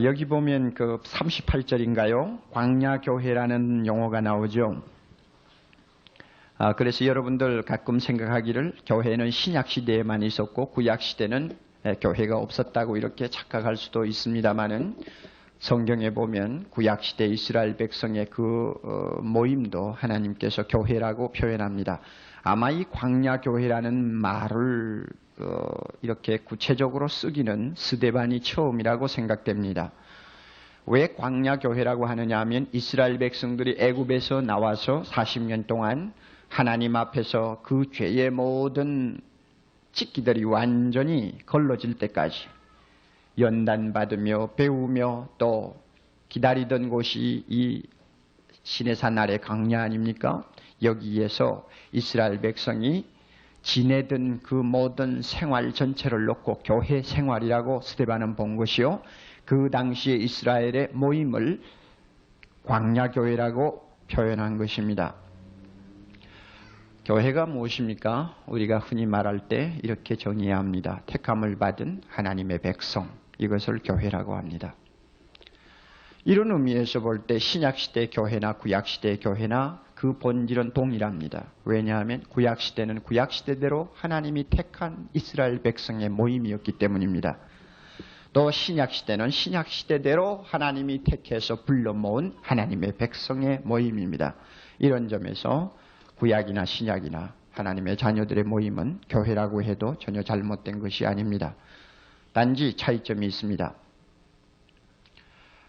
여기 보면 그 38절인가요? 광야교회라는 용어가 나오죠. 그래서 여러분들 가끔 생각하기를 교회는 신약시대에만 있었고 구약시대는 교회가 없었다고 이렇게 착각할 수도 있습니다만은 성경에 보면 구약시대 이스라엘 백성의 그 모임도 하나님께서 교회라고 표현합니다. 아마 이 광야교회라는 말을 이렇게 구체적으로 쓰기는 스데반이 처음이라고 생각됩니다. 왜 광야교회라고 하느냐 하면 이스라엘 백성들이 애굽에서 나와서 40년 동안 하나님 앞에서 그 죄의 모든 찢기들이 완전히 걸러질 때까지 연단받으며 배우며 또 기다리던 곳이 이 시내산 아래 광야 아닙니까? 여기에서 이스라엘 백성이 지내던 그 모든 생활 전체를 놓고 교회 생활이라고 스데반은 본 것이요. 그 당시에 이스라엘의 모임을 광야교회라고 표현한 것입니다. 교회가 무엇입니까? 우리가 흔히 말할 때 이렇게 정의해야 합니다. 택함을 받은 하나님의 백성, 이것을 교회라고 합니다. 이런 의미에서 볼 때 신약시대 교회나 구약시대 교회나 그 본질은 동일합니다. 왜냐하면 구약시대는 구약시대대로 하나님이 택한 이스라엘 백성의 모임이었기 때문입니다. 또 신약시대는 신약시대대로 하나님이 택해서 불러 모은 하나님의 백성의 모임입니다. 이런 점에서 구약이나 신약이나 하나님의 자녀들의 모임은 교회라고 해도 전혀 잘못된 것이 아닙니다. 단지 차이점이 있습니다.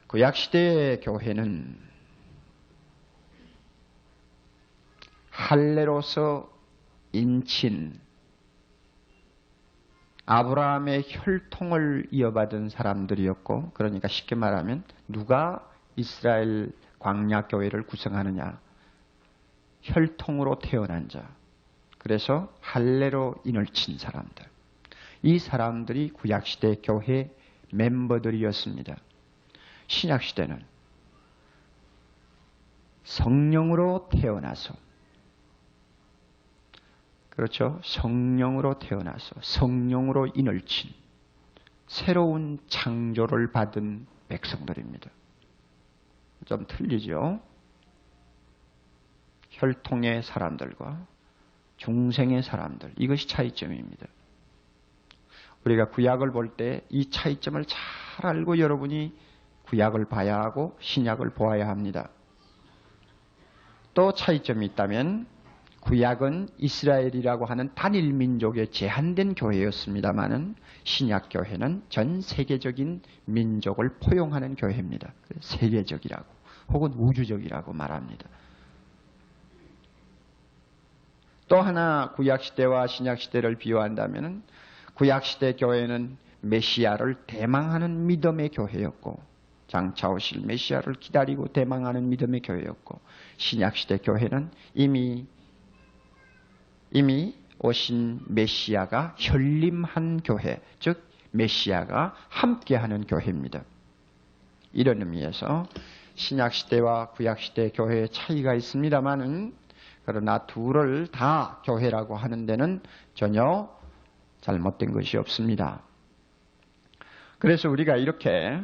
구약시대의 교회는 할례로서 인친 아브라함의 혈통을 이어받은 사람들이었고, 그러니까 쉽게 말하면 누가 이스라엘 광야교회를 구성하느냐? 혈통으로 태어난 자. 그래서 할례로 인을 친 사람들. 이 사람들이 구약시대 교회 멤버들이었습니다. 신약시대는 성령으로 태어나서, 그렇죠? 성령으로 태어나서 성령으로 인을 친 새로운 창조를 받은 백성들입니다. 좀 틀리죠? 혈통의 사람들과 중생의 사람들, 이것이 차이점입니다. 우리가 구약을 볼 때 이 차이점을 잘 알고 여러분이 구약을 봐야 하고 신약을 보아야 합니다. 또 차이점이 있다면 구약은 이스라엘이라고 하는 단일 민족의 제한된 교회였습니다마는 신약 교회는 전 세계적인 민족을 포용하는 교회입니다. 세계적이라고 혹은 우주적이라고 말합니다. 또 하나 구약시대와 신약시대를 비교한다면 구약시대 교회는 메시아를 대망하는 믿음의 교회였고, 장차 오실 메시아를 기다리고 대망하는 믿음의 교회였고, 신약시대 교회는 이미 오신 메시아가 현림한 교회, 즉 메시아가 함께하는 교회입니다. 이런 의미에서 신약시대와 구약시대 교회의 차이가 있습니다마는, 그러나 둘을 다 교회라고 하는 데는 전혀 잘못된 것이 없습니다. 그래서 우리가 이렇게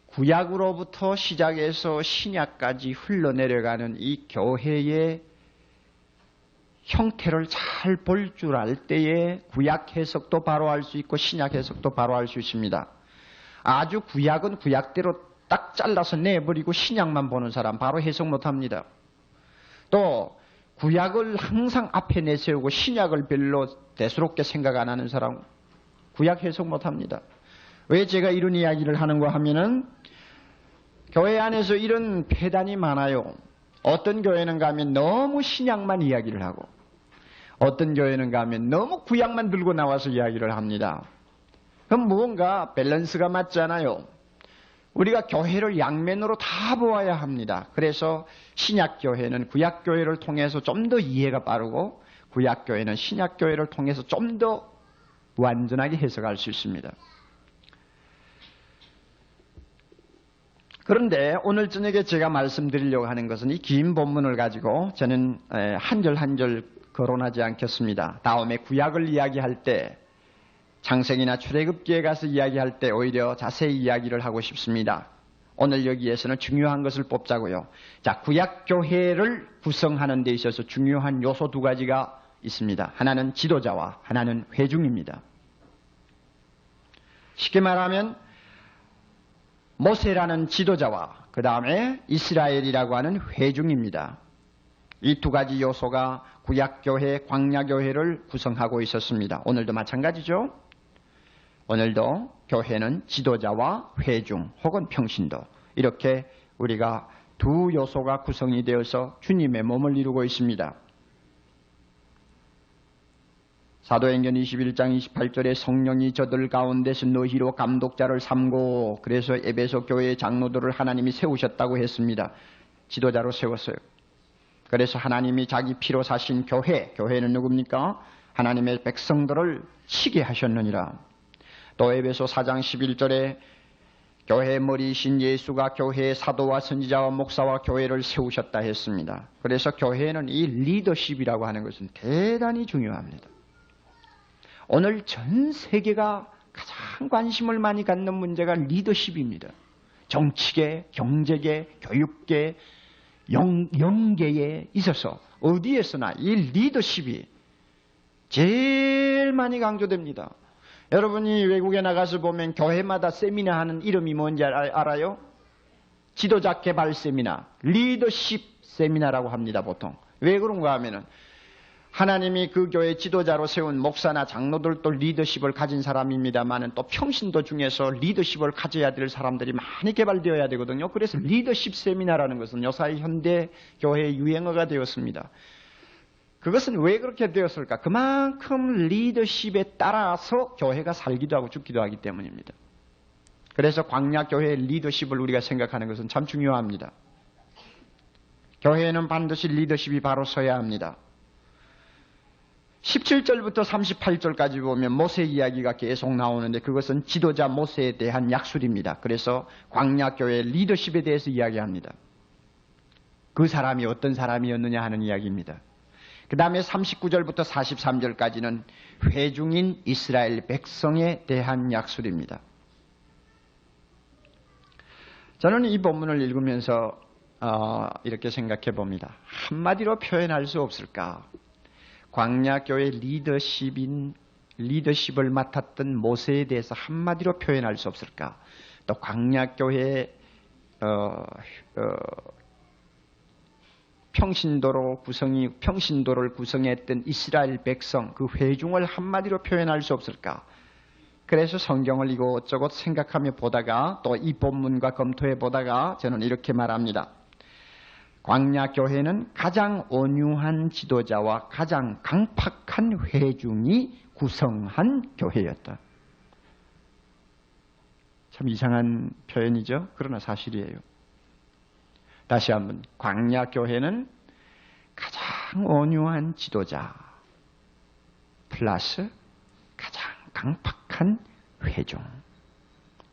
구약으로부터 시작해서 신약까지 흘러내려가는 이 교회의 형태를 잘 볼 줄 알 때에 구약 해석도 바로 알 수 있고 신약 해석도 바로 알 수 있습니다. 아주 구약은 구약대로 딱 잘라서 내버리고 신약만 보는 사람 바로 해석 못합니다. 또 구약을 항상 앞에 내세우고 신약을 별로 대수롭게 생각 안 하는 사람 구약 해석 못합니다. 왜 제가 이런 이야기를 하는가 하면은 교회 안에서 이런 폐단이 많아요. 어떤 교회는 가면 너무 신약만 이야기를 하고 어떤 교회는 가면 너무 구약만 들고 나와서 이야기를 합니다. 그럼 무언가 밸런스가 맞잖아요. 우리가 교회를 양면으로 다 보아야 합니다. 그래서 신약교회는 구약교회를 통해서 좀 더 이해가 빠르고 구약교회는 신약교회를 통해서 좀 더 완전하게 해석할 수 있습니다. 그런데 오늘 저녁에 제가 말씀드리려고 하는 것은 이 긴 본문을 가지고 저는 한 절 한 절 거론하지 않겠습니다. 다음에 구약을 이야기할 때 창세기나 출애굽기에 가서 이야기할 때 오히려 자세히 이야기를 하고 싶습니다. 오늘 여기에서는 중요한 것을 뽑자고요. 자, 구약교회를 구성하는 데 있어서 중요한 요소 두 가지가 있습니다. 하나는 지도자와 하나는 회중입니다. 쉽게 말하면 모세라는 지도자와 그 다음에 이스라엘이라고 하는 회중입니다. 이 두 가지 요소가 구약교회, 광야교회를 구성하고 있었습니다. 오늘도 마찬가지죠. 오늘도 교회는 지도자와 회중 혹은 평신도 이렇게 우리가 두 요소가 구성이 되어서 주님의 몸을 이루고 있습니다. 사도행전 21장 28절에 성령이 저들 가운데서 너희로 감독자를 삼고 그래서 에베소 교회의 장로들을 하나님이 세우셨다고 했습니다. 지도자로 세웠어요. 그래서 하나님이 자기 피로 사신 교회는 누굽니까? 하나님의 백성들을 치게 하셨느니라. 또 에베소 4장 11절에 교회의 머리이신 예수가 교회의 사도와 선지자와 목사와 교회를 세우셨다 했습니다. 그래서 교회는 이 리더십이라고 하는 것은 대단히 중요합니다. 오늘 전 세계가 가장 관심을 많이 갖는 문제가 리더십입니다. 정치계, 경제계, 교육계, 영계에 있어서 어디에서나 이 리더십이 제일 많이 강조됩니다. 여러분이 외국에 나가서 보면 교회마다 세미나 하는 이름이 뭔지 알아요? 지도자 개발 세미나, 리더십 세미나라고 합니다, 보통. 왜 그런가 하면은 하나님이 그 교회 지도자로 세운 목사나 장로들도 리더십을 가진 사람입니다만은 또 평신도 중에서 리더십을 가져야 될 사람들이 많이 개발되어야 되거든요. 그래서 리더십 세미나라는 것은 요사이 현대 교회의 유행어가 되었습니다. 그것은 왜 그렇게 되었을까? 그만큼 리더십에 따라서 교회가 살기도 하고 죽기도 하기 때문입니다. 그래서 광야교회의 리더십을 우리가 생각하는 것은 참 중요합니다. 교회에는 반드시 리더십이 바로 서야 합니다. 17절부터 38절까지 보면 모세 이야기가 계속 나오는데 그것은 지도자 모세에 대한 약술입니다. 그래서 광야교회의 리더십에 대해서 이야기합니다. 그 사람이 어떤 사람이었느냐 하는 이야기입니다. 그 다음에 39절부터 43절까지는 회중인 이스라엘 백성에 대한 약술입니다. 저는 이 본문을 읽으면서 이렇게 생각해 봅니다. 한마디로 표현할 수 없을까? 광야교회 리더십을 맡았던 모세에 대해서 한마디로 표현할 수 없을까? 또 광야교회 평신도를 구성했던 이스라엘 백성, 그 회중을 한마디로 표현할 수 없을까? 그래서 성경을 이것저것 생각하며 보다가 또 이 본문과 검토해 보다가 저는 이렇게 말합니다. 광야교회는 가장 온유한 지도자와 가장 강팍한 회중이 구성한 교회였다. 참 이상한 표현이죠. 그러나 사실이에요. 다시 한번 광야교회는 가장 온유한 지도자 플러스 가장 강팍한 회중.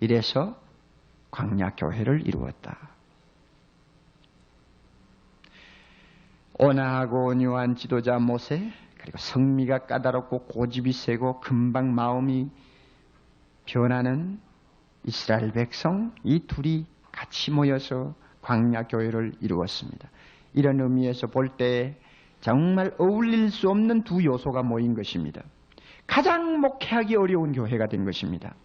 이래서 광야교회를 이루었다. 온화하고 온유한 지도자 모세, 그리고 성미가 까다롭고 고집이 세고 금방 마음이 변하는 이스라엘 백성, 이 둘이 같이 모여서 광야교회를 이루었습니다. 이런 의미에서 볼 때 정말 어울릴 수 없는 두 요소가 모인 것입니다. 가장 목회하기 어려운 교회가 된 것입니다.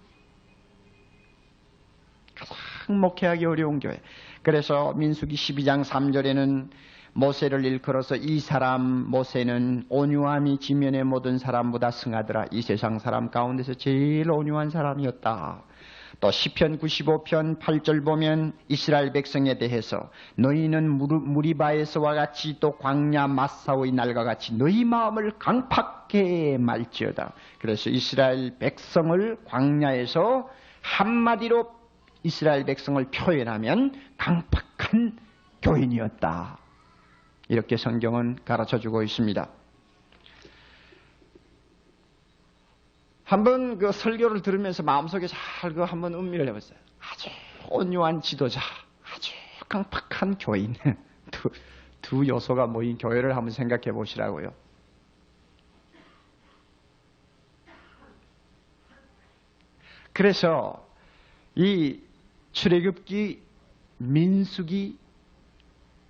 가장 목회하기 어려운 교회. 그래서 민수기 12장 3절에는 모세를 일컬어서 이 사람 모세는 온유함이 지면의 모든 사람보다 승하더라. 이 세상 사람 가운데서 제일 온유한 사람이었다. 또 시편 95편 8절 보면 이스라엘 백성에 대해서 너희는 무리바에서와 같이 또 광야 마사오의 날과 같이 너희 마음을 강팍해 말지어다. 그래서 이스라엘 백성을 광야에서 한마디로 이스라엘 백성을 표현하면 강팍한 교인이었다. 이렇게 성경은 가르쳐주고 있습니다. 한번 그 설교를 들으면서 마음속에 잘 그 한번 음미를 해봤어요. 아주 온유한 지도자, 아주 강팍한 교인. 두 요소가 모인 교회를 한번 생각해 보시라고요. 그래서 이 출애굽기, 민수기,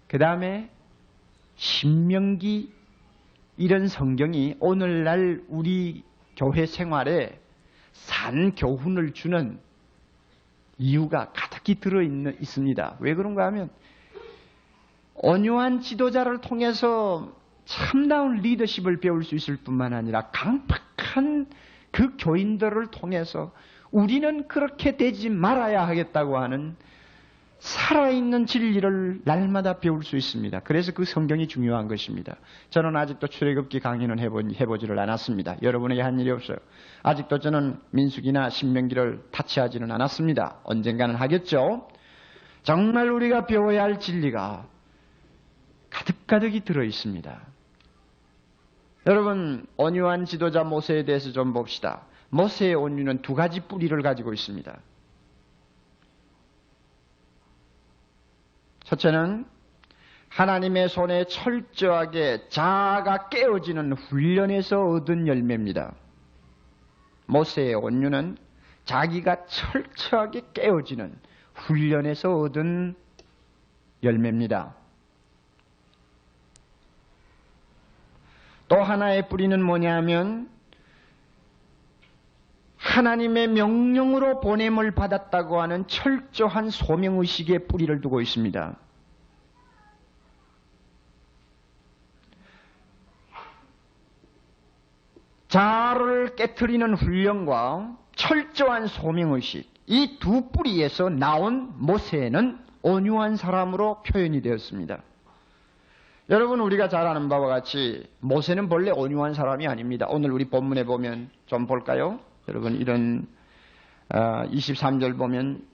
그 다음에 신명기, 이런 성경이 오늘날 우리 교회 생활에 산 교훈을 주는 이유가 가득히 있습니다. 왜 그런가 하면 온유한 지도자를 통해서 참다운 리더십을 배울 수 있을 뿐만 아니라 강팍한 그 교인들을 통해서 우리는 그렇게 되지 말아야 하겠다고 하는 살아있는 진리를 날마다 배울 수 있습니다. 그래서 그 성경이 중요한 것입니다. 저는 아직도 출애굽기 강의는 해보지를 않았습니다. 여러분에게 한 일이 없어요. 아직도 저는 민수기나 신명기를 타치하지는 않았습니다. 언젠가는 하겠죠. 정말 우리가 배워야 할 진리가 가득가득이 들어있습니다. 여러분, 온유한 지도자 모세에 대해서 좀 봅시다. 모세의 온유는 두 가지 뿌리를 가지고 있습니다. 첫째는 하나님의 손에 철저하게 자아가 깨어지는 훈련에서 얻은 열매입니다. 모세의 온유는 자기가 철저하게 깨어지는 훈련에서 얻은 열매입니다. 또 하나의 뿌리는 뭐냐면 하나님의 명령으로 보냄을 받았다고 하는 철저한 소명의식의 뿌리를 두고 있습니다. 자아를 깨트리는 훈련과 철저한 소명의식, 이 두 뿌리에서 나온 모세는 온유한 사람으로 표현이 되었습니다. 여러분, 우리가 잘 아는 바와 같이 모세는 본래 온유한 사람이 아닙니다. 오늘 우리 본문에 보면 좀 볼까요? 여러분, 이런 23절 보면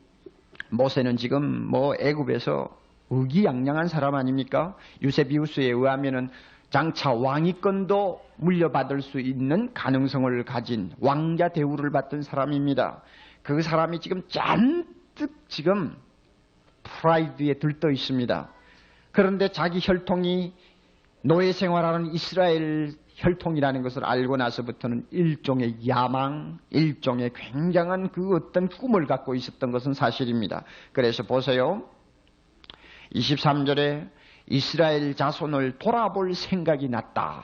모세는 지금 애굽에서 의기양양한 사람 아닙니까? 유세비우스에 의하면은 장차 왕위권도 물려받을 수 있는 가능성을 가진 왕자 대우를 받던 사람입니다. 그 사람이 지금 잔뜩 지금 프라이드에 들떠 있습니다. 그런데 자기 혈통이 노예 생활하는 이스라엘 혈통이라는 것을 알고 나서부터는 일종의 야망, 일종의 굉장한 그 어떤 꿈을 갖고 있었던 것은 사실입니다. 그래서 보세요. 23절에 이스라엘 자손을 돌아볼 생각이 났다.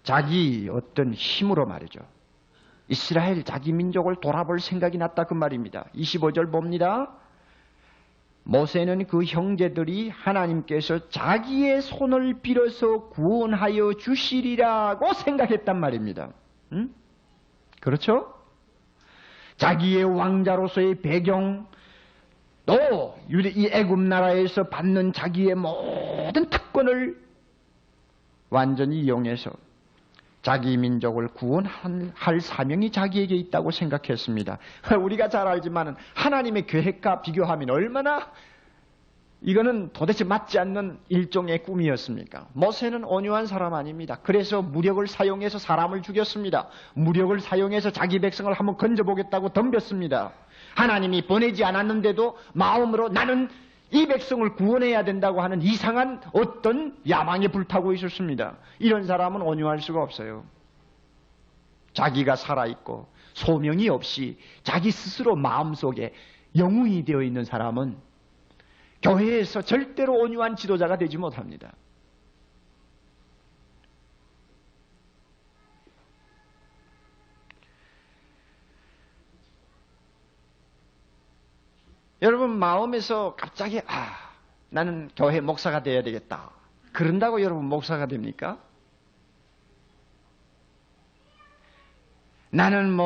자기 어떤 힘으로 말이죠. 이스라엘 자기 민족을 돌아볼 생각이 났다 그 말입니다. 25절 봅니다. 모세는 그 형제들이 하나님께서 자기의 손을 빌어서 구원하여 주시리라고 생각했단 말입니다. 그렇죠? 자기의 왕자로서의 배경, 또 이 애굽 나라에서 받는 자기의 모든 특권을 완전히 이용해서 자기 민족을 구원할 사명이 자기에게 있다고 생각했습니다. 우리가 잘 알지만 하나님의 계획과 비교하면 얼마나 이거는 도대체 맞지 않는 일종의 꿈이었습니까? 모세는 온유한 사람 아닙니다. 그래서 무력을 사용해서 사람을 죽였습니다. 무력을 사용해서 자기 백성을 한번 건져보겠다고 덤볐습니다. 하나님이 보내지 않았는데도 마음으로 나는 이 백성을 구원해야 된다고 하는 이상한 어떤 야망에 불타고 있었습니다. 이런 사람은 온유할 수가 없어요. 자기가 살아있고 소명이 없이 자기 스스로 마음속에 영웅이 되어 있는 사람은 교회에서 절대로 온유한 지도자가 되지 못합니다. 여러분, 마음에서 갑자기 나는 교회 목사가 되어야 되겠다. 그런다고 여러분 목사가 됩니까? 나는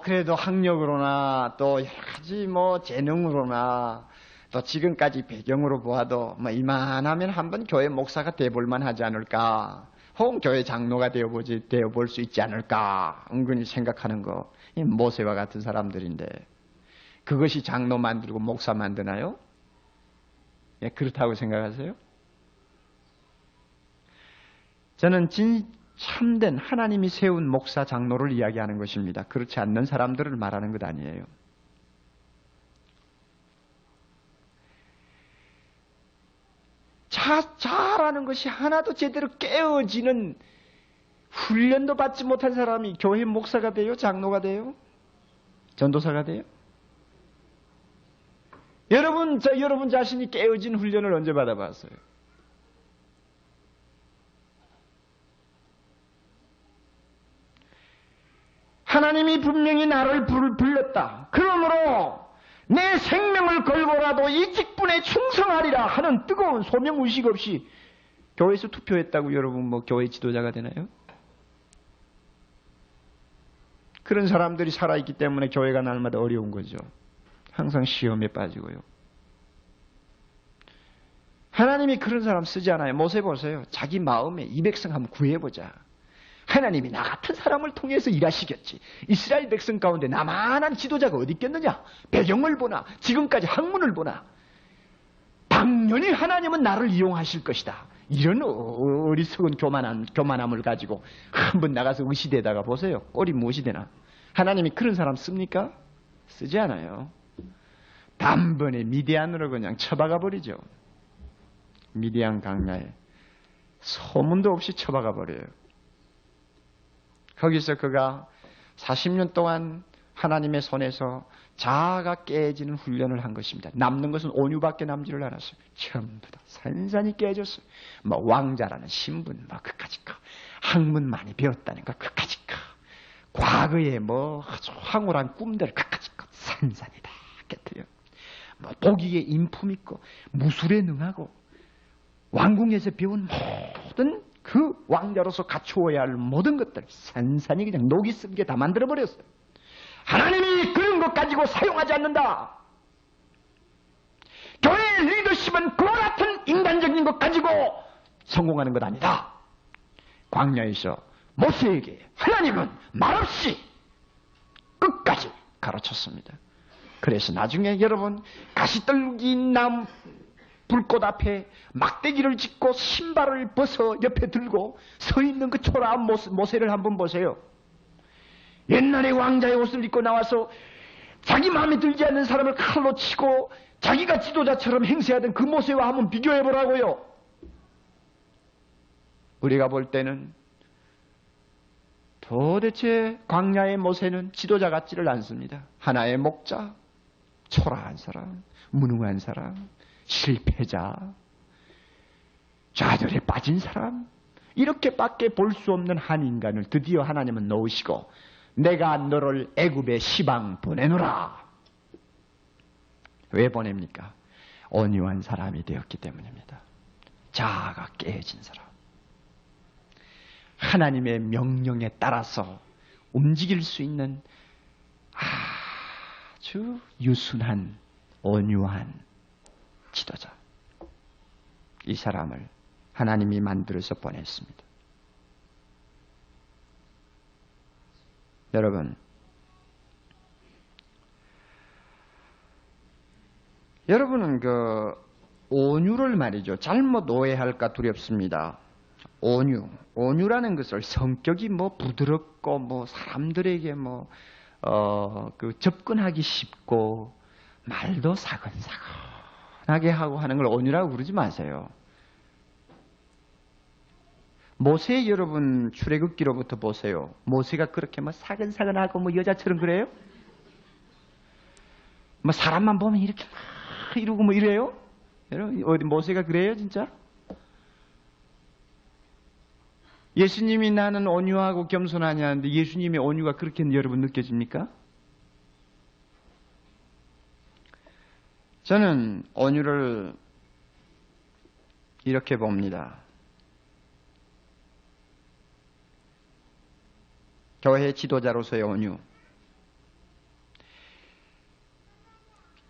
그래도 학력으로나 또 여러 가지 재능으로나 또 지금까지 배경으로 보아도 이만하면 한번 교회 목사가 되어볼만 하지 않을까? 혹은 교회 장로가 되어볼 수 있지 않을까? 은근히 생각하는 거. 이 모세와 같은 사람들인데 그것이 장로 만들고 목사 만드나요? 예, 그렇다고 생각하세요? 저는 참된 하나님이 세운 목사 장로를 이야기하는 것입니다. 그렇지 않는 사람들을 말하는 것 아니에요. 자라는 것이 하나도 제대로 깨어지는 훈련도 받지 못한 사람이 교회 목사가 돼요? 장로가 돼요? 전도사가 돼요? 여러분 자신이 깨어진 훈련을 언제 받아봤어요? 하나님이 분명히 나를 불렀다. 그러므로 내 생명을 걸고라도 이 직분에 충성하리라 하는 뜨거운 소명 의식 없이 교회에서 투표했다고 여러분 뭐 교회 지도자가 되나요? 그런 사람들이 살아있기 때문에 교회가 날마다 어려운 거죠. 항상 시험에 빠지고요. 하나님이 그런 사람 쓰지 않아요. 모세 보세요. 자기 마음에 이 백성 한번 구해보자. 하나님이 나 같은 사람을 통해서 일하시겠지. 이스라엘 백성 가운데 나만한 지도자가 어디 있겠느냐. 배경을 보나 지금까지 학문을 보나 당연히 하나님은 나를 이용하실 것이다. 이런 어리석은 교만함을 가지고 한번 나가서 의시되다가 보세요. 꼴이 무엇이 되나. 하나님이 그런 사람 씁니까? 쓰지 않아요. 단번에 미디안으로 그냥 쳐박아 버리죠. 미디안 강야에 소문도 없이 쳐박아 버려요. 거기서 그가 40년 동안 하나님의 손에서 자아가 깨지는 훈련을 한 것입니다. 남는 것은 온유밖에 남지를 않았어요. 전부 다 산산이 깨졌어요. 뭐 왕자라는 신분, 뭐 그까짓 거. 학문 많이 배웠다는 거, 그까짓 거. 과거에 뭐 아주 황홀한 꿈들, 그까짓 거. 산산이 다 깨뜨려. 뭐 보기에 인품 있고, 무술에 능하고, 왕궁에서 배운 모든 그 왕자로서 갖추어야 할 모든 것들 산산이 그냥 녹이 쓴 게 다 만들어버렸어요. 하나님이 그런 것 가지고 사용하지 않는다. 교회의 리더십은 그와 같은 인간적인 것 가지고 성공하는 것 아니다. 광야에서 모세에게 하나님은 말없이 끝까지 가르쳤습니다. 그래서 나중에 여러분 가시떨기 남 불꽃 앞에 막대기를 짚고 신발을 벗어 옆에 들고 서 있는 그 초라한 모세를 한번 보세요. 옛날에 왕자의 옷을 입고 나와서 자기 마음에 들지 않는 사람을 칼로 치고 자기가 지도자처럼 행세하던 그 모세와 한번 비교해 보라고요. 우리가 볼 때는 도대체 광야의 모세는 지도자 같지를 않습니다. 하나의 목자, 초라한 사람, 무능한 사람, 실패자, 좌절에 빠진 사람, 이렇게밖에 볼 수 없는 한 인간을 드디어 하나님은 넣으시고 내가 너를 애굽의 시방 보내노라. 왜 보냅니까? 온유한 사람이 되었기 때문입니다. 자아가 깨진 사람. 하나님의 명령에 따라서 움직일 수 있는 아주 유순한 온유한 지도자. 이 사람을 하나님이 만들어서 보냈습니다. 여러분은 그 온유를 말이죠. 잘못 오해할까 두렵습니다. 온유라는 것을 성격이 뭐 부드럽고 뭐 사람들에게 그 접근하기 쉽고 말도 사근사근하게 하고 하는 걸 온유라고 그러지 마세요. 모세 여러분 출애굽기로부터 보세요. 모세가 그렇게 뭐 사근사근하고 뭐 여자처럼 그래요? 뭐 사람만 보면 이렇게 막 이러고 뭐 이래요? 여러분 어디 모세가 그래요 진짜? 예수님이 나는 온유하고 겸손하냐 하는데 예수님의 온유가 그렇게 여러분 느껴집니까? 저는 온유를 이렇게 봅니다. 교회 지도자로서의 온유.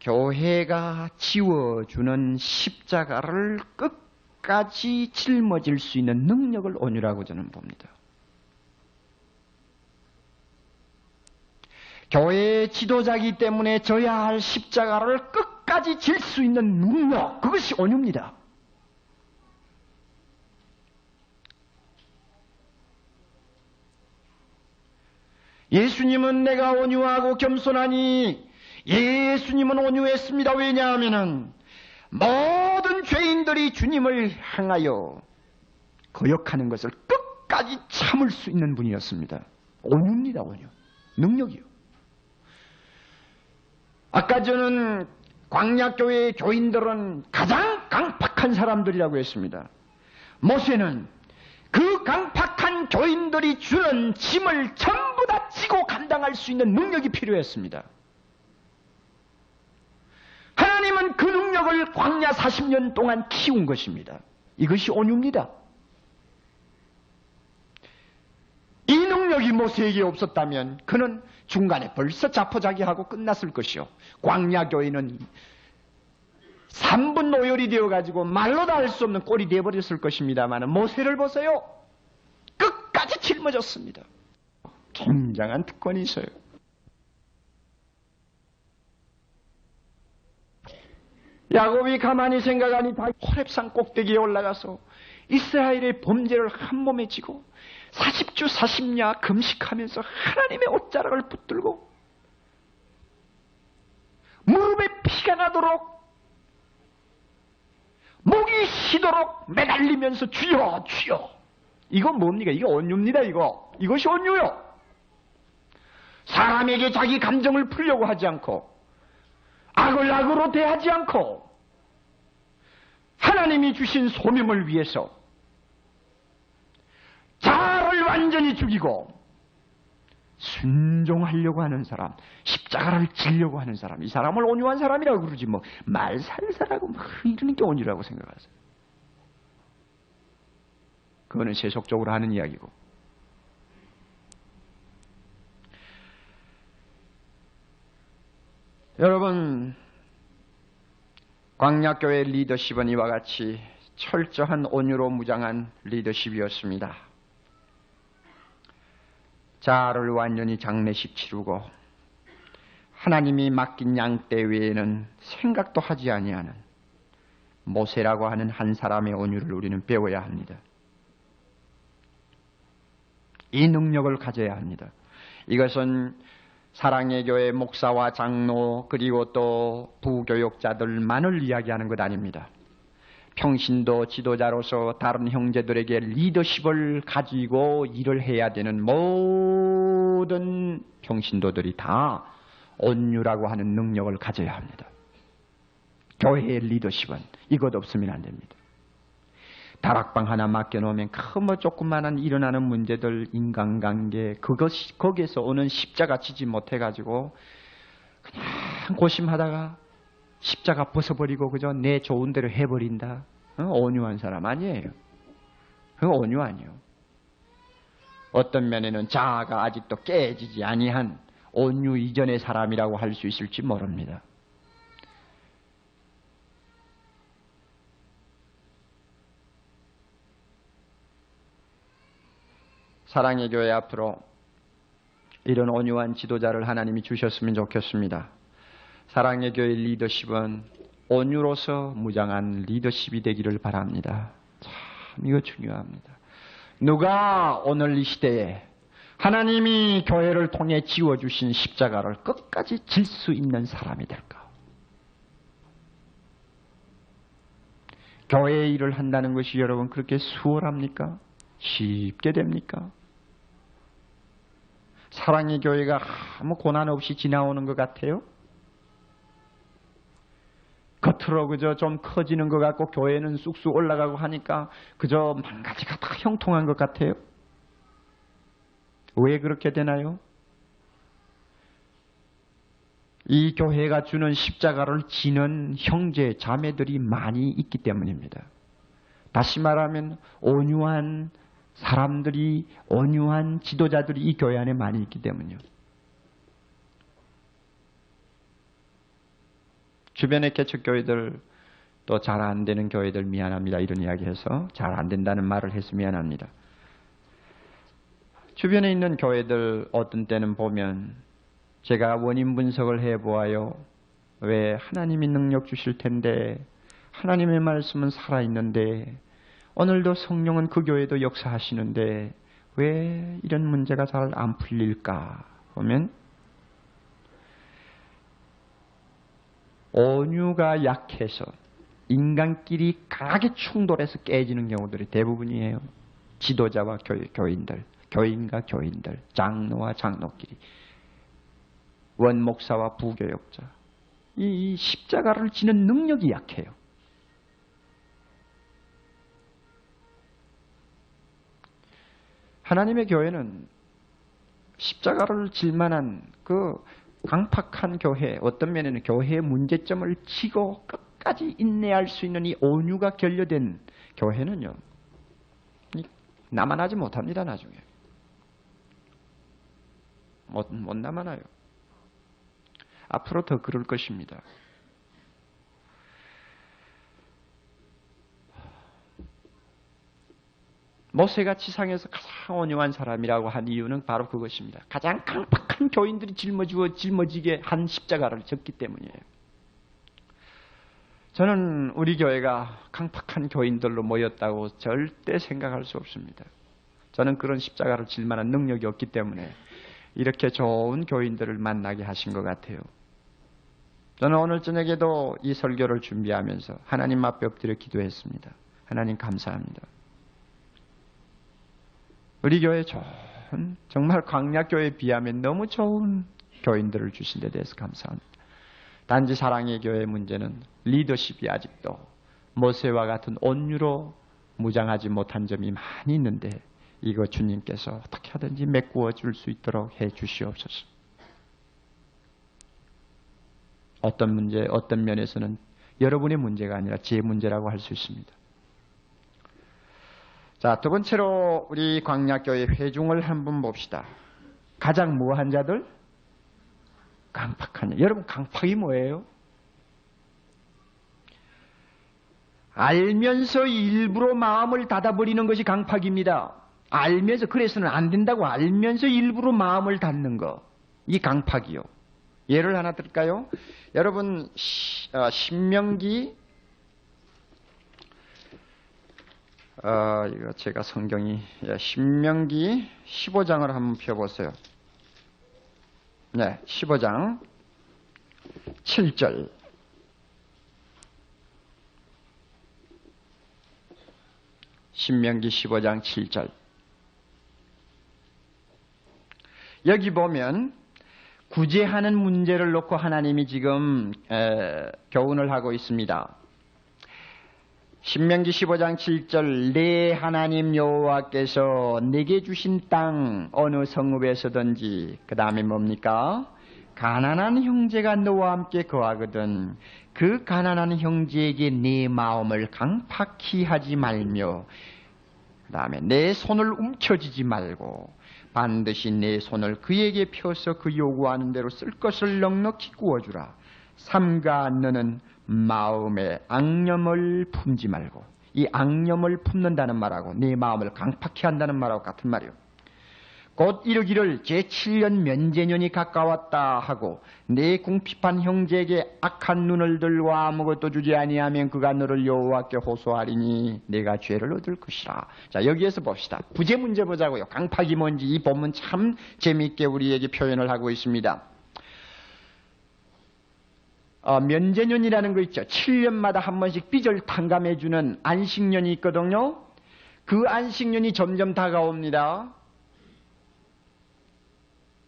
교회가 지워주는 십자가를 끝까지 짊어질 수 있는 능력을 온유라고 저는 봅니다. 교회의 지도자이기 때문에 져야 할 십자가를 끝까지 질 수 있는 능력, 그것이 온유입니다. 예수님은 내가 온유하고 겸손하니 예수님은 온유했습니다. 왜냐하면은 모든 죄인들이 주님을 향하여 거역하는 것을 끝까지 끝까지 참을 수 있는 분이었습니다. 온유입니다, 온유. 능력이요. 아까 저는 광야교회의 교인들은 가장 강팍한 사람들이라고 했습니다. 모세는 그 강팍한 교인들이 주는 짐을 전부 다 지고 감당할 수 있는 능력이 필요했습니다. 하나님은 그 능력을 광야 40년 동안 키운 것입니다. 이것이 온유입니다. 이 능력이 모세에게 없었다면 그는 중간에 벌써 자포자기하고 끝났을 것이요. 광야교회는 3분 노열이 되어가지고 말로 다 할 수 없는 꼴이 되어버렸을 것입니다만 모세를 보세요. 끝까지 짊어졌습니다. 굉장한 특권이 있어요. 야곱이 가만히 생각하니 호렙산 꼭대기에 올라가서 이스라엘의 범죄를 한 몸에 지고 40주 40야 금식하면서 하나님의 옷자락을 붙들고 무릎에 피가 나도록 목이 쉬도록 매달리면서 주여 주여. 이건 뭡니까? 이거 온유입니다. 이것이 온유요. 사람에게 자기 감정을 풀려고 하지 않고 악을 악으로 대하지 않고 하나님이 주신 소명을 위해서 자아를 완전히 죽이고 순종하려고 하는 사람, 십자가를 지려고 하는 사람, 이 사람을 온유한 사람이라고 그러지 뭐 말살사라고 막 이러는 게 온유라고 생각하세요. 그거는 세속적으로 하는 이야기고. 여러분, 광야교회 리더십은 이와 같이 철저한 온유로 무장한 리더십이었습니다. 자아를 완전히 장례식 치르고 하나님이 맡긴 양떼 외에는 생각도 하지 아니하는 모세라고 하는 한 사람의 온유를 우리는 배워야 합니다. 이 능력을 가져야 합니다. 이것은 사랑의 교회 목사와 장로 그리고 또 부교육자들만을 이야기하는 것 아닙니다. 평신도 지도자로서 다른 형제들에게 리더십을 가지고 일을 해야 되는 모든 평신도들이 다 온유라고 하는 능력을 가져야 합니다. 교회의 리더십은 이것 없으면 안 됩니다. 다락방 하나 맡겨놓으면 뭐 조그만한 일어나는 문제들, 인간관계, 거기에서 오는 십자가 지지 못해가지고 그냥 고심하다가 십자가 벗어버리고 그저 내 좋은 대로 해버린다. 온유한 사람 아니에요. 그거 온유 아니에요. 어떤 면에는 자아가 아직도 깨지지 아니한 온유 이전의 사람이라고 할 수 있을지 모릅니다. 사랑의 교회 앞으로 이런 온유한 지도자를 하나님이 주셨으면 좋겠습니다. 사랑의 교회 리더십은 온유로서 무장한 리더십이 되기를 바랍니다. 참 이거 중요합니다. 누가 오늘 이 시대에 하나님이 교회를 통해 지워주신 십자가를 끝까지 질 수 있는 사람이 될까? 교회의 일을 한다는 것이 여러분 그렇게 수월합니까? 쉽게 됩니까? 사랑의 교회가 아무 고난 없이 지나오는 것 같아요? 겉으로 그저 좀 커지는 것 같고 교회는 쑥쑥 올라가고 하니까 그저 만 가지가 다 형통한 것 같아요? 왜 그렇게 되나요? 이 교회가 주는 십자가를 지는 형제, 자매들이 많이 있기 때문입니다. 다시 말하면 온유한 사람들이, 온유한 지도자들이 이 교회 안에 많이 있기 때문이요. 주변의 개척교회들 또 잘 안 되는 교회들 미안합니다. 이런 이야기해서 잘 안 된다는 말을 해서 미안합니다. 주변에 있는 교회들 어떤 때는 보면 제가 원인 분석을 해보아요. 왜 하나님이 능력 주실 텐데 하나님의 말씀은 살아있는데 오늘도 성령은 그 교회도 역사하시는데 왜 이런 문제가 잘 안 풀릴까 보면 온유가 약해서 인간끼리 강하게 충돌해서 깨지는 경우들이 대부분이에요. 지도자와 교인들, 교인과 교인들, 장로와 장로끼리, 원목사와 부교역자. 이 십자가를 지는 능력이 약해요. 하나님의 교회는 십자가를 질 만한 그 강팍한 교회, 어떤 면에는 교회의 문제점을 치고 끝까지 인내할 수 있는 이 온유가 결여된 교회는요, 남아나지 못합니다. 나중에 못 남아나요. 앞으로 더 그럴 것입니다. 모세가 지상에서 가장 온유한 사람이라고 한 이유는 바로 그것입니다. 가장 강팍한 교인들이 짊어지게 한 십자가를 졌기 때문이에요. 저는 우리 교회가 강팍한 교인들로 모였다고 절대 생각할 수 없습니다. 저는 그런 십자가를 질 만한 능력이 없기 때문에 이렇게 좋은 교인들을 만나게 하신 것 같아요. 저는 오늘 저녁에도 이 설교를 준비하면서 하나님 앞에 엎드려 기도했습니다. 하나님 감사합니다. 우리 교회 좋은, 정말 광야교회에 비하면 너무 좋은 교인들을 주신 데 대해서 감사합니다. 단지 사랑의 교회의 문제는 리더십이 아직도 모세와 같은 온유로 무장하지 못한 점이 많이 있는데 이거 주님께서 어떻게 하든지 메꾸어 줄 수 있도록 해 주시옵소서. 어떤 문제, 어떤 면에서는 여러분의 문제가 아니라 제 문제라고 할 수 있습니다. 자, 두 번째로 우리 광야교회 회중을 한번 봅시다. 가장 무한 자들? 강팍한 자. 여러분, 강팍이 뭐예요? 알면서 일부러 마음을 닫아버리는 것이 강팍입니다. 알면서, 그래서는 안 된다고 알면서 일부러 마음을 닫는 거. 이 강팍이요. 예를 하나 들까요? 여러분, 신명기, 이거 제가 성경이, 신명기 15장을 한번 펴보세요. 네, 15장 7절. 신명기 15장 7절. 여기 보면 구제하는 문제를 놓고 하나님이 지금 교훈을 하고 있습니다. 신명기 15장 7절 내 하나님 여호와께서 내게 주신 땅 어느 성읍에서든지, 그 다음에 뭡니까? 가난한 형제가 너와 함께 거하거든 그 가난한 형제에게 내 마음을 강팍히 하지 말며, 그 다음에 내 손을 움켜쥐지 말고 반드시 내 손을 그에게 펴서 그 요구하는 대로 쓸 것을 넉넉히 구워주라. 삼가 너는 마음에 앙념을 품지 말고, 이 앙념을 품는다는 말하고 내 마음을 강팍히 한다는 말하고 같은 말이요. 곧 이르기를 제7년 면제년이 가까웠다 하고 내 궁핍한 형제에게 악한 눈을 들고 아무것도 주지 아니하면 그가 너를 여호와께 호소하리니 내가 죄를 얻을 것이라. 자, 여기에서 봅시다. 부재 문제 보자고요. 강팍이 뭔지 이 본문 참 재미있게 우리에게 표현을 하고 있습니다. 면제년이라는 거 있죠. 7년마다 한 번씩 빚을 탕감해주는 안식년이 있거든요. 그 안식년이 점점 다가옵니다.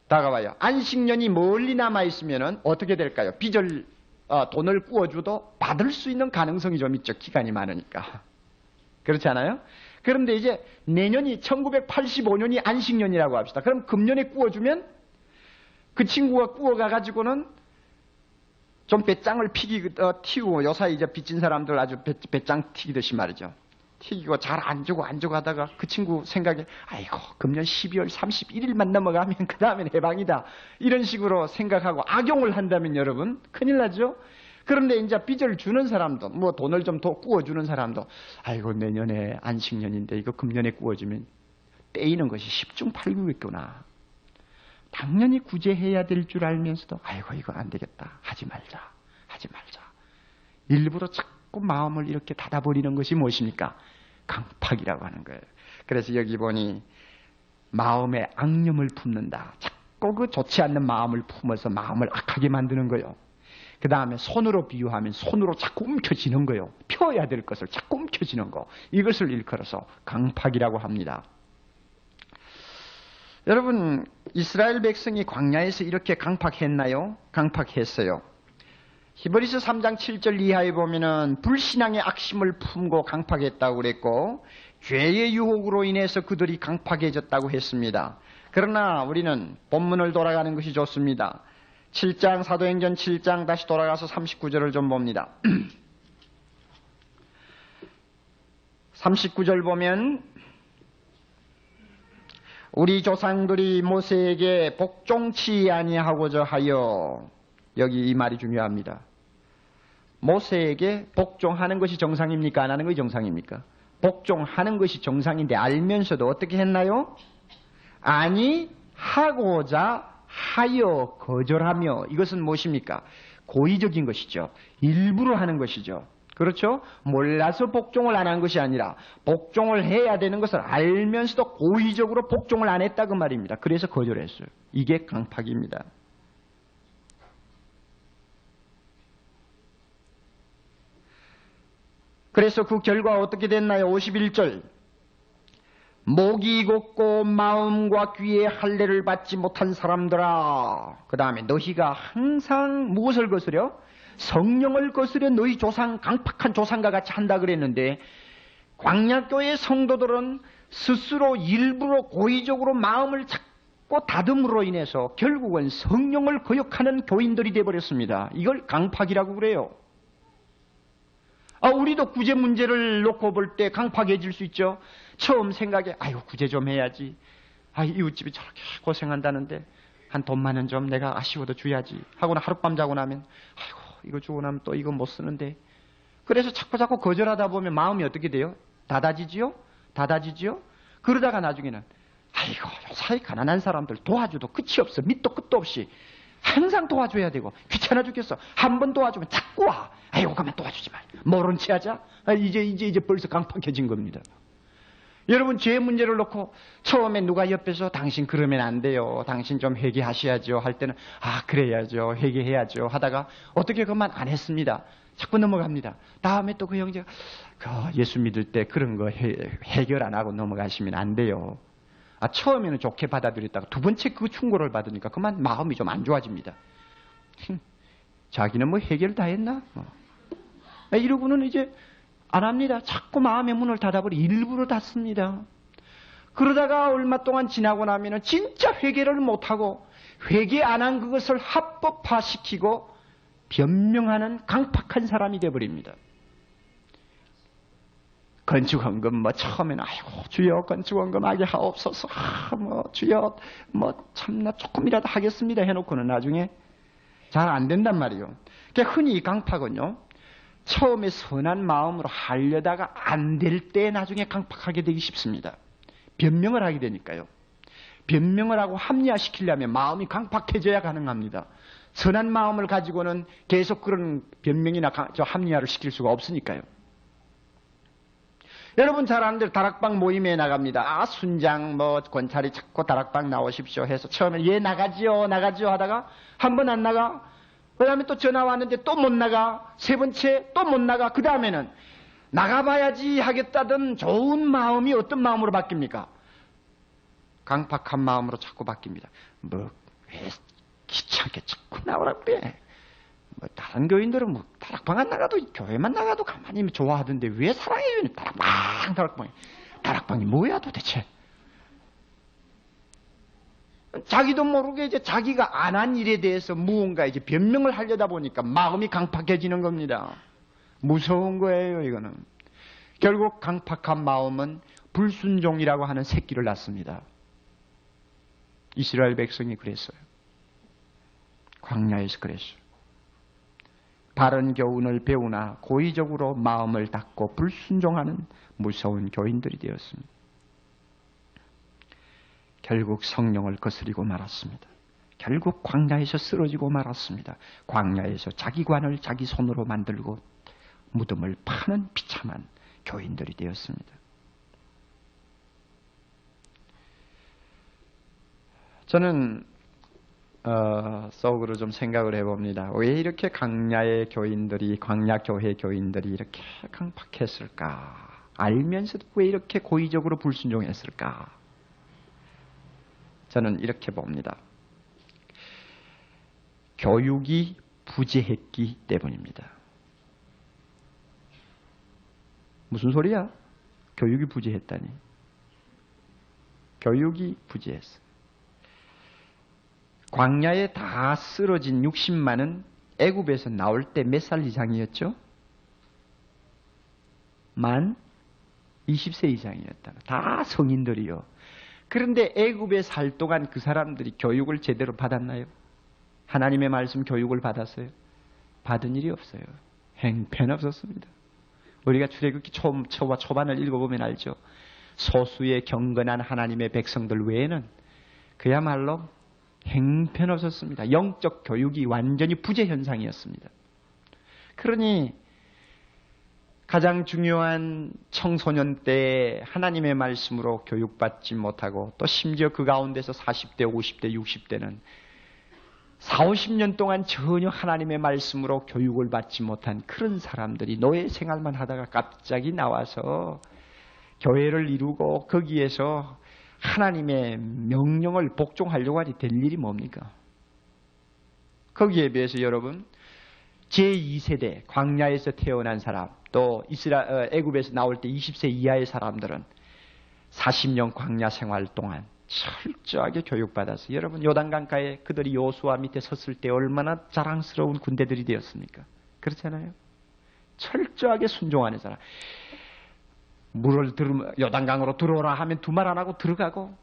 다가와요. 안식년이 멀리 남아있으면 어떻게 될까요? 빚을, 돈을 꾸어줘도 받을 수 있는 가능성이 좀 있죠. 기간이 많으니까. 그렇지 않아요? 그런데 이제 내년이 1985년이 안식년이라고 합시다. 그럼 금년에 꾸어주면 그 친구가 꾸어가가지고는 좀 배짱을 튀고, 요사이 이제 빚진 사람들 아주 배짱 튀기듯이 말이죠. 튀기고 잘 안 주고 하다가 그 친구 생각에 아이고 금년 12월 31일만 넘어가면 그 다음엔 해방이다, 이런 식으로 생각하고 악용을 한다면 여러분 큰일 나죠. 그런데 이제 빚을 주는 사람도, 뭐 돈을 좀 더 구워주는 사람도 아이고 내년에 안식년인데 이거 금년에 구워주면 떼이는 것이 10중 8구겠구나. 당연히 구제해야 될 줄 알면서도 아이고 이거 안 되겠다, 하지 말자. 일부러 자꾸 마음을 이렇게 닫아버리는 것이 무엇입니까? 강팍이라고 하는 거예요. 그래서 여기 보니 마음에 앙념을 품는다. 자꾸 그 좋지 않는 마음을 품어서 마음을 악하게 만드는 거예요. 그 다음에 손으로 비유하면 손으로 자꾸 움켜쥐는 거요. 펴야 될 것을 자꾸 움켜쥐는 거. 이것을 일컬어서 강팍이라고 합니다. 여러분, 이스라엘 백성이 광야에서 이렇게 강팍했나요? 강팍했어요. 히브리서 3장 7절 이하에 보면은 불신앙의 악심을 품고 강팍했다고 그랬고, 죄의 유혹으로 인해서 그들이 강팍해졌다고 했습니다. 그러나 우리는 본문을 돌아가는 것이 좋습니다. 7장, 사도행전 7장 다시 돌아가서 39절을 좀 봅니다. 39절 보면 우리 조상들이 모세에게 복종치 아니하고자 하여, 여기 이 말이 중요합니다. 모세에게 복종하는 것이 정상입니까? 안 하는 것이 정상입니까? 복종하는 것이 정상인데 알면서도 어떻게 했나요? 아니하고자 하여 거절하며. 이것은 무엇입니까? 고의적인 것이죠. 일부러 하는 것이죠. 그렇죠? 몰라서 복종을 안 한 것이 아니라 복종을 해야 되는 것을 알면서도 고의적으로 복종을 안 했다 그 말입니다. 그래서 거절했어요. 이게 강팍입니다. 그래서 그 결과 어떻게 됐나요? 51절. 목이 곧고 마음과 귀에 할례를 받지 못한 사람들아. 그 다음에 너희가 항상 무엇을 거스려? 성령을 거스려 너희 조상, 강팍한 조상과 같이 한다 그랬는데, 광야교회 성도들은 스스로 일부러 고의적으로 마음을 자꾸 다듬으로 인해서 결국은 성령을 거역하는 교인들이 되어버렸습니다. 이걸 강팍이라고 그래요. 우리도 구제 문제를 놓고 볼 때 강팍해질 수 있죠. 처음 생각에 아이고 구제 좀 해야지. 이웃집이 저렇게 고생한다는데 한 돈만 원 좀 내가 아쉬워도 줘야지 하고는 하룻밤 자고 나면 아이고 이거 주고 나면 또 이거 못 쓰는데. 그래서 자꾸 거절하다 보면 마음이 어떻게 돼요? 닫아지지요? 그러다가 나중에는 아이고 요사이 가난한 사람들 도와줘도 끝이 없어. 밑도 끝도 없이 항상 도와줘야 되고 귀찮아 죽겠어. 한 번 도와주면 자꾸 와. 아이고 가만 도와주지 말. 모른 체 하자. 이제 벌써 강팍해진 겁니다. 여러분, 죄 문제를 놓고 처음에 누가 옆에서 당신 그러면 안 돼요. 당신 좀 회개하셔야죠. 할 때는 그래야죠. 회개해야죠. 하다가 어떻게 그만 안 했습니다. 자꾸 넘어갑니다. 다음에 또 그 형제가 예수 믿을 때 그런 거 해결 안 하고 넘어가시면 안 돼요. 처음에는 좋게 받아들였다가 두 번째 그 충고를 받으니까 그만 마음이 좀 안 좋아집니다. 자기는 뭐 해결 다 했나? 이러고는 이제 안 합니다. 자꾸 마음의 문을 닫아버리 일부러 닫습니다. 그러다가 얼마 동안 지나고 나면은 진짜 회개를 못하고 회개 안 한 그것을 합법화시키고 변명하는 강팍한 사람이 되어버립니다. 건축헌금 처음에는 아이고 주여 건축헌금 하게 하옵소서. 주여 참나 조금이라도 하겠습니다 해놓고는 나중에 잘 안 된단 말이에요. 그러니까 흔히 이 강팍은요, 처음에 선한 마음으로 하려다가 안 될 때 나중에 강팍하게 되기 쉽습니다. 변명을 하게 되니까요. 변명을 하고 합리화시키려면 마음이 강팍해져야 가능합니다. 선한 마음을 가지고는 계속 그런 변명이나 합리화를 시킬 수가 없으니까요. 여러분 잘 아는 대로 다락방 모임에 나갑니다. 순장 권찰이 자꾸 다락방 나오십시오 해서 처음에 나가지요 하다가 한 번 안 나가. 그 다음에 또 전화 왔는데 또 못 나가. 세 번째 또 못 나가. 그 다음에는 나가봐야지 하겠다던 좋은 마음이 어떤 마음으로 바뀝니까? 강팍한 마음으로 자꾸 바뀝니다. 왜 귀찮게 자꾸 나오라고 그래. 다른 교인들은 다락방 안 나가도 교회만 나가도 가만히 좋아하던데 왜 사랑해요? 다락방이 뭐야 도대체? 자기도 모르게 이제 자기가 안 한 일에 대해서 무언가 이제 변명을 하려다 보니까 마음이 강팍해지는 겁니다. 무서운 거예요, 이거는. 결국 강팍한 마음은 불순종이라고 하는 새끼를 낳습니다. 이스라엘 백성이 그랬어요. 광야에서 그랬어요. 바른 교훈을 배우나 고의적으로 마음을 닫고 불순종하는 무서운 교인들이 되었습니다. 결국 성령을 거스리고 말았습니다. 결국 광야에서 쓰러지고 말았습니다. 광야에서 자기 관을 자기 손으로 만들고 무덤을 파는 비참한 교인들이 되었습니다. 저는 속으로 좀 생각을 해봅니다. 왜 이렇게 광야의 교인들이, 광야 교회 교인들이 이렇게 강팍했을까? 알면서도 왜 이렇게 고의적으로 불순종했을까? 저는 이렇게 봅니다. 교육이 부재했기 때문입니다. 무슨 소리야? 교육이 부재했다니. 교육이 부재했어. 광야에 다 쓰러진 60만은 애굽에서 나올 때 몇 살 이상이었죠? 만 20세 이상이었다. 다 성인들이요. 그런데 애굽에 살 동안 그 사람들이 교육을 제대로 받았나요? 하나님의 말씀 교육을 받았어요? 받은 일이 없어요. 행편없었습니다. 우리가 출애굽기 초반을 읽어보면 알죠. 소수의 경건한 하나님의 백성들 외에는 그야말로 행편없었습니다. 영적 교육이 완전히 부재 현상이었습니다. 그러니 가장 중요한 청소년 때 하나님의 말씀으로 교육받지 못하고 또 심지어 그 가운데서 40대, 50대, 60대는 40, 50년 동안 전혀 하나님의 말씀으로 교육을 받지 못한 그런 사람들이 노예 생활만 하다가 갑자기 나와서 교회를 이루고 거기에서 하나님의 명령을 복종하려고 하니 될 일이 뭡니까? 거기에 비해서 여러분 제2세대 광야에서 태어난 사람 또 애굽에서 나올 때 20세 이하의 사람들은 40년 광야 생활 동안 철저하게 교육받아서 여러분 요단강가에 그들이 여호수아 밑에 섰을 때 얼마나 자랑스러운 군대들이 되었습니까? 그렇잖아요. 철저하게 순종하는 사람. 물을 요단강으로 들어오라 하면 두 말 안 하고 들어가고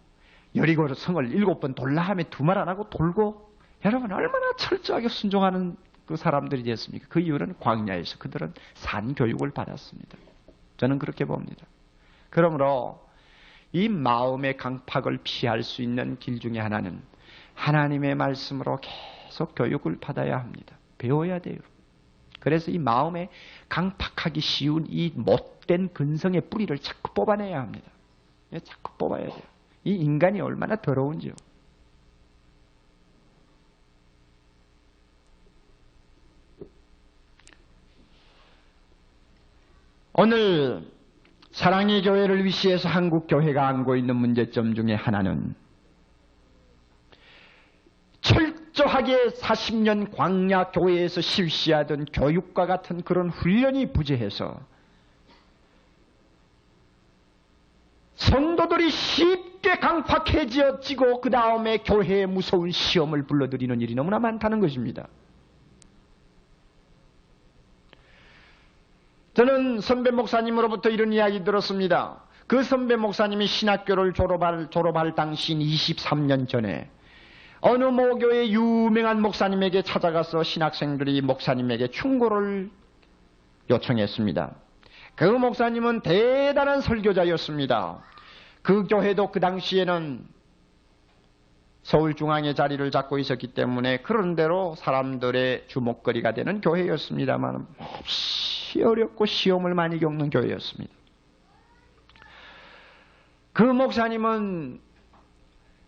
여리고 성을 7번 돌라 하면 두 말 안 하고 돌고 여러분 얼마나 철저하게 순종하는 그 사람들이 됐습니까? 그 이유는 광야에서 그들은 산 교육을 받았습니다. 저는 그렇게 봅니다. 그러므로 이 마음의 강팍을 피할 수 있는 길 중에 하나는 하나님의 말씀으로 계속 교육을 받아야 합니다. 배워야 돼요. 그래서 이 마음에 강팍하기 쉬운 이 못된 근성의 뿌리를 자꾸 뽑아내야 합니다. 자꾸 뽑아야 돼요. 이 인간이 얼마나 더러운지요. 오늘 사랑의 교회를 위시해서 한국 교회가 안고 있는 문제점 중에 하나는 철저하게 40년 광야 교회에서 실시하던 교육과 같은 그런 훈련이 부재해서 성도들이 쉽게 강팍해지어지고 그 다음에 교회에 무서운 시험을 불러들이는 일이 너무나 많다는 것입니다. 저는 선배 목사님으로부터 이런 이야기 들었습니다. 그 선배 목사님이 신학교를 졸업할 당시인 23년 전에 어느 모교의 유명한 목사님에게 찾아가서 신학생들이 목사님에게 충고를 요청했습니다. 그 목사님은 대단한 설교자였습니다. 그 교회도 그 당시에는 서울중앙에 자리를 잡고 있었기 때문에 그런 대로 사람들의 주목거리가 되는 교회였습니다만 몹시 어렵고 시험을 많이 겪는 교회였습니다. 그 목사님은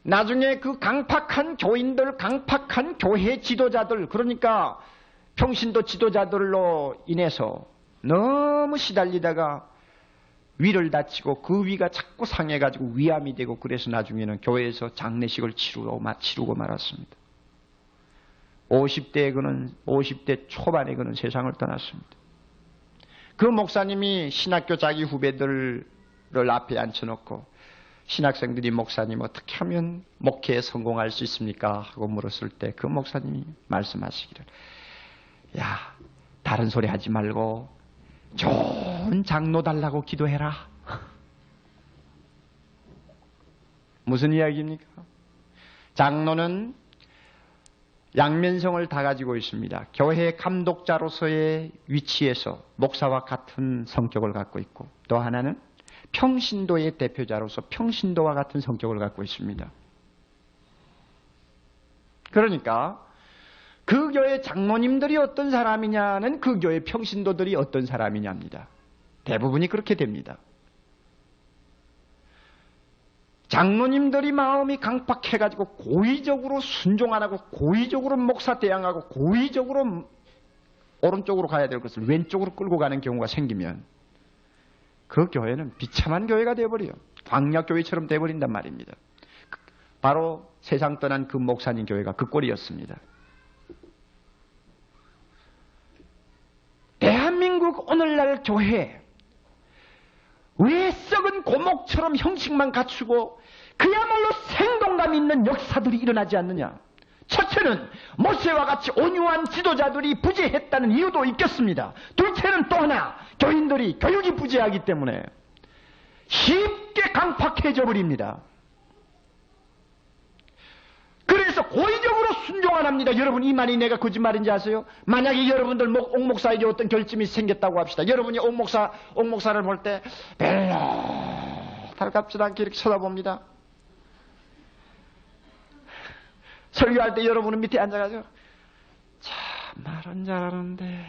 나중에 그 강팍한 교인들, 강팍한 교회 지도자들, 그러니까 평신도 지도자들로 인해서 너무 시달리다가 위를 다치고 그 위가 자꾸 상해가지고 위암이 되고 그래서 나중에는 교회에서 장례식을 치르고 말았습니다. 50대 초반에 그는 세상을 떠났습니다. 그 목사님이 신학교 자기 후배들을 앞에 앉혀놓고 신학생들이 목사님 어떻게 하면 목회에 성공할 수 있습니까? 하고 물었을 때 그 목사님이 말씀하시기를 야, 다른 소리 하지 말고 좋은 장로 달라고 기도해라. 무슨 이야기입니까? 장로는 양면성을 다 가지고 있습니다. 교회 감독자로서의 위치에서 목사와 같은 성격을 갖고 있고 또 하나는 평신도의 대표자로서 평신도와 같은 성격을 갖고 있습니다. 그러니까 그 교회 장로님들이 어떤 사람이냐는 그 교회 평신도들이 어떤 사람이냐입니다. 대부분이 그렇게 됩니다. 장로님들이 마음이 강팍해가지고 고의적으로 순종 안 하고 고의적으로 목사 대항하고 고의적으로 오른쪽으로 가야 될 것을 왼쪽으로 끌고 가는 경우가 생기면 그 교회는 비참한 교회가 되어버려요. 광야교회처럼 되어버린단 말입니다. 바로 세상 떠난 그 목사님 교회가 그 꼴이었습니다. 대한민국 오늘날 교회 왜 썩은 고목처럼 형식만 갖추고 그야말로 생동감 있는 역사들이 일어나지 않느냐? 첫째는 모세와 같이 온유한 지도자들이 부재했다는 이유도 있겠습니다. 둘째는 또 하나, 교인들이 교육이 부재하기 때문에 쉽게 강팍해져 버립니다. 그래서 고의적으로 순종 안 합니다. 여러분, 이 말이 내가 거짓말인지 아세요? 만약에 여러분들 옥목사에게 어떤 결점이 생겼다고 합시다. 여러분이 옥목사를 볼 때 별로 달갑지도 않게 이렇게 쳐다봅니다. 설교할 때 여러분은 밑에 앉아가지고 참 말은 잘하는데,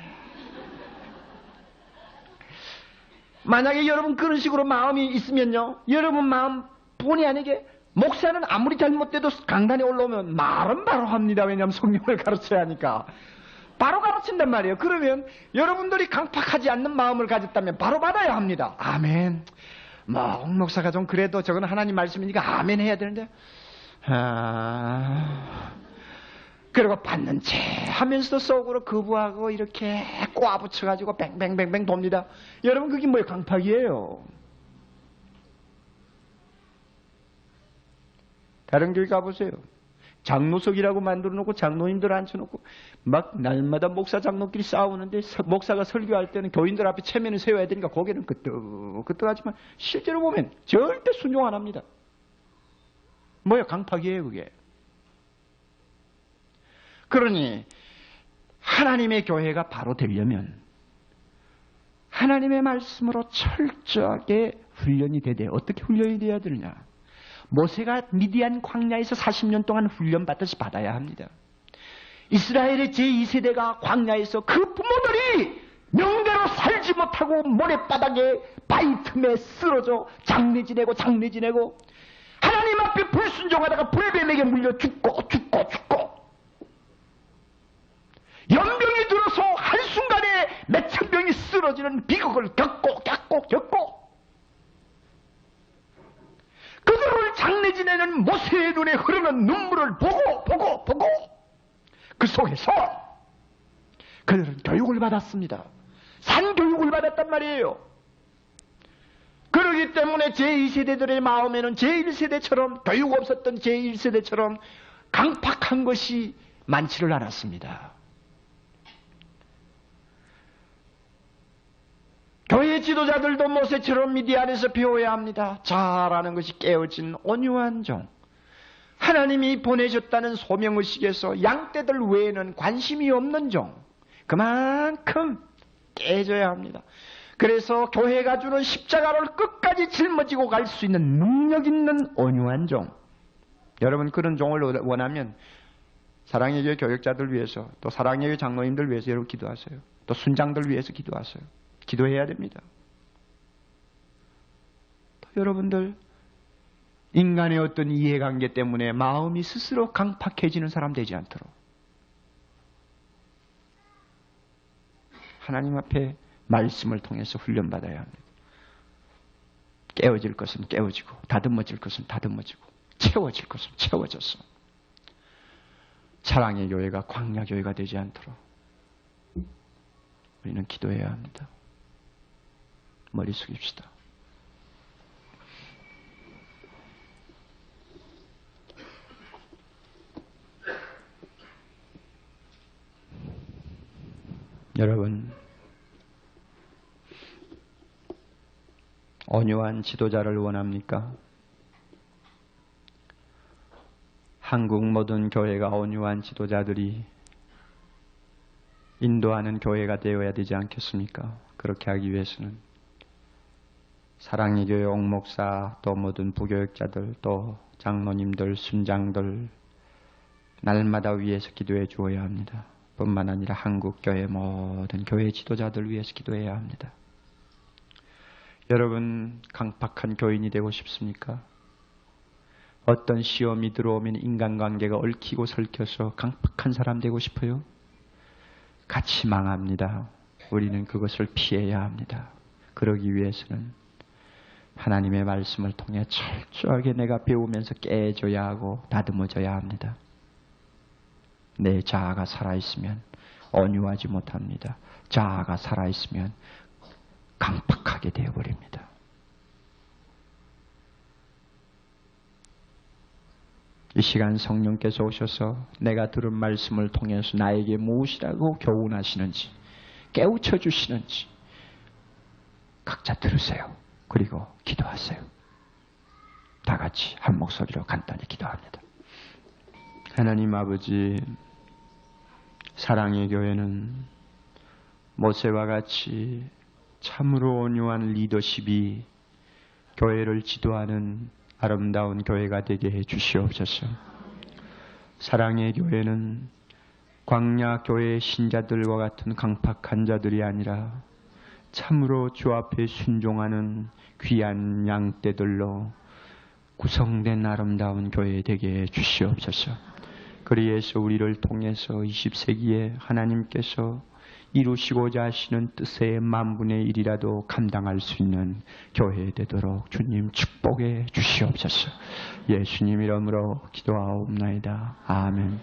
만약에 여러분 그런 식으로 마음이 있으면요, 여러분 마음 본의 아니게 목사는 아무리 잘못돼도 강단에 올라오면 말은 바로 합니다. 왜냐하면 성경을 가르쳐야 하니까 바로 가르친단 말이에요. 그러면 여러분들이 강팍하지 않는 마음을 가졌다면 바로 받아야 합니다. 아멘. 뭐 목사가 좀 그래도 저건 하나님 말씀이니까 아멘 해야 되는데, 그리고 받는 채 하면서도 속으로 거부하고 이렇게 꼬아붙여가지고 뱅뱅뱅뱅 돕니다. 여러분, 그게 뭐예요? 강팍이에요. 다른 교회 가보세요. 장로석이라고 만들어 놓고 장로님들 앉혀놓고 막 날마다 목사 장로끼리 싸우는데, 목사가 설교할 때는 교인들 앞에 체면을 세워야 되니까 고개는 끄떡끄떡하지만 실제로 보면 절대 순종 안 합니다. 뭐야? 강팍이에요, 그게. 그러니 하나님의 교회가 바로 되려면 하나님의 말씀으로 철저하게 훈련이 돼야 돼요. 어떻게 훈련이 돼야 되느냐? 모세가 미디안 광야에서 40년 동안 훈련받듯이 받아야 합니다. 이스라엘의 제2세대가 광야에서 그 부모들이 명대로 살지 못하고 모래바닥에 바위 틈에 쓰러져 장례 지내고 하나님 앞에 불순종하다가 불뱀에게 물려 죽고 연병이 들어서 한순간에 몇천 명이 쓰러지는 비극을 겪고 그들을 장례 지내는 모세의 눈에 흐르는 눈물을 보고 그 속에서 그들은 교육을 받았습니다. 산교육을 받았단 말이에요. 그러기 때문에 제2세대들의 마음에는 제1세대처럼, 교육 없었던 제1세대처럼 강팍한 것이 많지를 않았습니다. 교회 지도자들도 모세처럼 미디안에서 배워야 합니다. 잘하는 것이 깨어진 온유한 종, 하나님이 보내셨다는 소명의식에서 양떼들 외에는 관심이 없는 종, 그만큼 깨져야 합니다. 그래서 교회가 주는 십자가를 끝까지 짊어지고 갈 수 있는 능력 있는 온유한 종, 여러분 그런 종을 원하면 사랑의 교회 교역자들 위해서, 또 사랑의 교회 장로님들 위해서 여러분 기도하세요. 또 순장들 위해서 기도하세요. 기도해야 됩니다. 또 여러분들 인간의 어떤 이해관계 때문에 마음이 스스로 강팍해지는 사람 되지 않도록 하나님 앞에 말씀을 통해서 훈련받아야 합니다. 깨어질 것은 깨어지고 다듬어질 것은 다듬어지고 채워질 것은 채워져서 사랑의 교회가 광야 교회가 되지 않도록 우리는 기도해야 합니다. 머리 숙입시다. 여러분, 온유한 지도자를 원합니까? 한국 모든 교회가 온유한 지도자들이 인도하는 교회가 되어야 되지 않겠습니까? 그렇게 하기 위해서는 사랑의 교회 옥목사, 또 모든 부교역자들, 또 장로님들, 순장들 날마다 위해서 기도해 주어야 합니다. 뿐만 아니라 한국 교회 모든 교회 지도자들 위해서 기도해야 합니다. 여러분 강팍한 교인이 되고 싶습니까? 어떤 시험이 들어오면 인간관계가 얽히고 설켜서 강팍한 사람 되고 싶어요? 같이 망합니다. 우리는 그것을 피해야 합니다. 그러기 위해서는 하나님의 말씀을 통해 철저하게 내가 배우면서 깨져야 하고 다듬어져야 합니다. 내 자아가 살아있으면 온유하지 못합니다. 자아가 살아있으면 강팍하게 되어버립니다. 이 시간 성령께서 오셔서 내가 들은 말씀을 통해서 나에게 무엇이라고 교훈하시는지 깨우쳐 주시는지 각자 들으세요. 그리고 기도하세요. 다 같이 한 목소리로 간단히 기도합니다. 하나님 아버지, 사랑의 교회는 모세와 같이 참으로 온유한 리더십이 교회를 지도하는 아름다운 교회가 되게 해 주시옵소서. 사랑의 교회는 광야 교회의 신자들과 같은 강팍한 자들이 아니라 참으로 주 앞에 순종하는 귀한 양떼들로 구성된 아름다운 교회 되게 해 주시옵소서. 그리해서 우리를 통해서 20세기에 하나님께서 이루시고자 하시는 뜻의 만분의 일이라도 감당할 수 있는 교회 되도록 주님 축복해 주시옵소서. 예수님 이름으로 기도하옵나이다. 아멘.